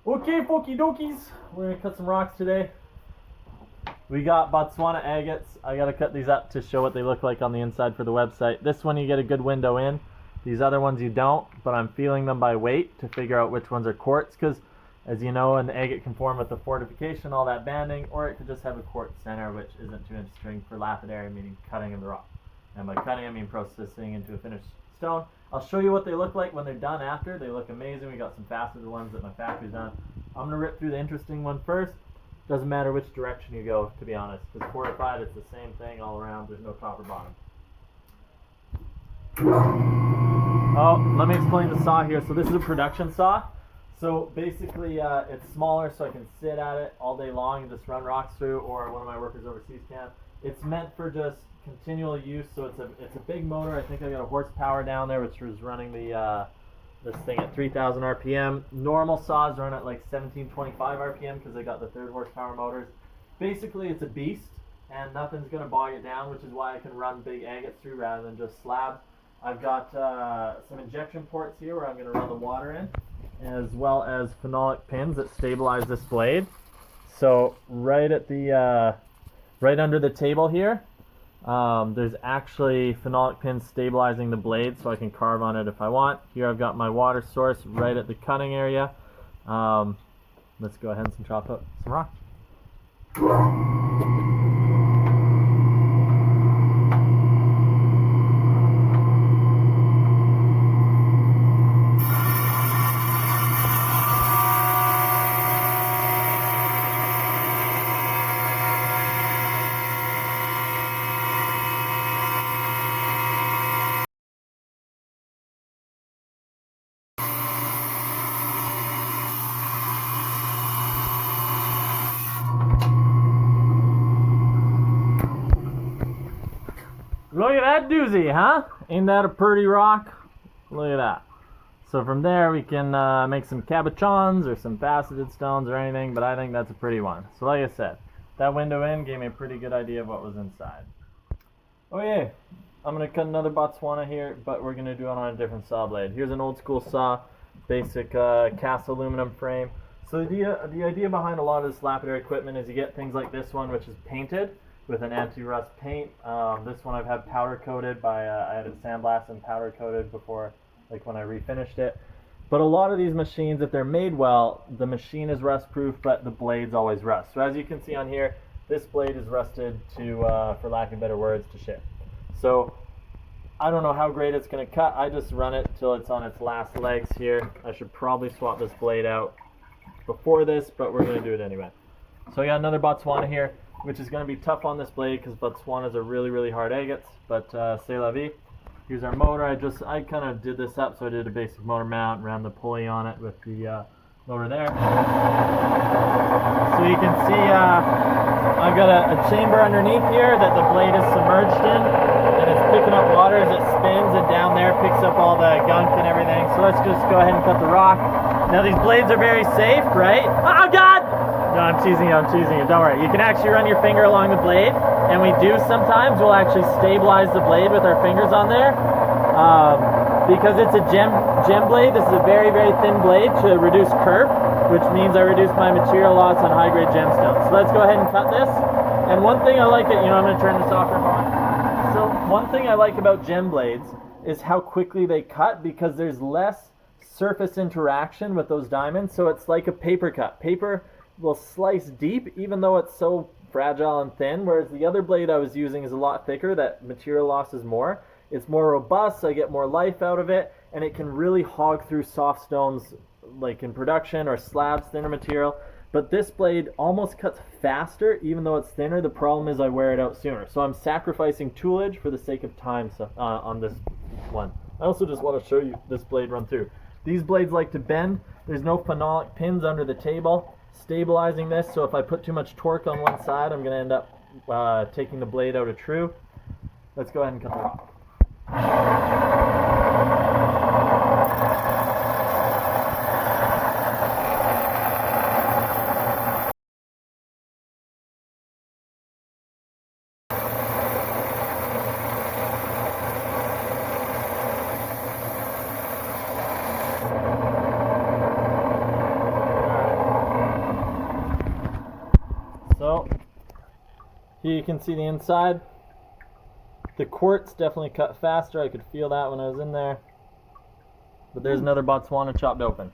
Okay, folky dokies, we're gonna cut some rocks today. We got Botswana agates. I gotta cut these up to show what they look like on the inside for the website. This one you get a good window in. These other ones you don't, but I'm feeling them by weight to figure out which ones are quartz, because as you know, an agate can form with the fortification, all that banding, or it could just have a quartz center, which isn't 2-inch string for lapidary, meaning cutting of the rock. And by cutting I mean processing into a finished stone. I'll show you what they look like when they're done after. They look amazing. We got some faceted ones that my factory's done. I'm gonna rip through the interesting one first. Doesn't matter which direction you go, to be honest, because fortified it's the same thing all around. There's no top or bottom. Oh, let me explain the saw here. So this is a production saw. So basically it's smaller so I can sit at it all day long and just run rocks through, or one of my workers overseas can. It's meant for just continual use, so it's a big motor. I think I got a horsepower down there, which was running the this thing at 3,000 RPM. Normal saws run at like 1725 RPM because they got the 3rd horsepower motors. Basically, it's a beast, and nothing's gonna bog it down, which is why I can run big agates through rather than just slabs. I've got some injection ports here where I'm gonna run the water in, as well as phenolic pins that stabilize this blade. So right at the right under the table here, there's actually phenolic pins stabilizing the blade so I can carve on it if I want. Here I've got my water source right at the cutting area. Let's go ahead and chop up some rock. Look at that doozy, huh? Ain't that a pretty rock? Look at that. So from there we can make some cabochons or some faceted stones or anything, but I think that's a pretty one. So like I said, that window in gave me a pretty good idea of what was inside. Oh yeah, I'm going to cut another Botswana here, but we're going to do it on a different saw blade. Here's an old school saw, basic cast aluminum frame. So the idea behind a lot of this lapidary equipment is you get things like this one, which is painted with an anti-rust paint. This one I've had powder coated by, I had it sandblasted and powder coated before, like when I refinished it. But a lot of these machines, if they're made well, the machine is rust proof, but the blades always rust. So as you can see on here, this blade is rusted to, for lack of better words, to shit. So I don't know how great it's gonna cut. I just run it till it's on its last legs here. I should probably swap this blade out before this, but we're gonna do it anyway. So I got another Botswana here, which is going to be tough on this blade because Botswanas are really, really hard agates, but c'est la vie. Here's our motor. I kind of did this up, so I did a basic motor mount, ran the pulley on it with the motor there. So you can see I've got a chamber underneath here that the blade is submerged in, and it's picking up water as it spins, and down there picks up all the gunk and everything. So let's just go ahead and cut the rock. Now these blades are very safe, right? Oh God! No, I'm teasing you, don't worry. You can actually run your finger along the blade, and we do sometimes. We'll actually stabilize the blade with our fingers on there. Because it's a gem blade, this is a very, very thin blade to reduce kerf, which means I reduce my material loss on high-grade gemstones. So let's go ahead and cut this. And one thing I like, I'm going to turn this off for a moment. So one thing I like about gem blades is how quickly they cut, because there's less surface interaction with those diamonds, so it's like a paper cut. Paper will slice deep even though it's so fragile and thin, whereas the other blade I was using is a lot thicker, that material loss is more. It's more robust, so I get more life out of it, and it can really hog through soft stones like in production, or slabs, thinner material. But this blade almost cuts faster even though it's thinner. The problem is I wear it out sooner. So I'm sacrificing toolage for the sake of time on this one. I also just want to show you this blade run through. These blades like to bend. There's no phenolic pins under the table stabilizing this, so if I put too much torque on one side, I'm going to end up taking the blade out of true. Let's go ahead and cut the rock. So here you can see the inside. The quartz definitely cut faster. I could feel that when I was in there. But there's another Botswana chopped open.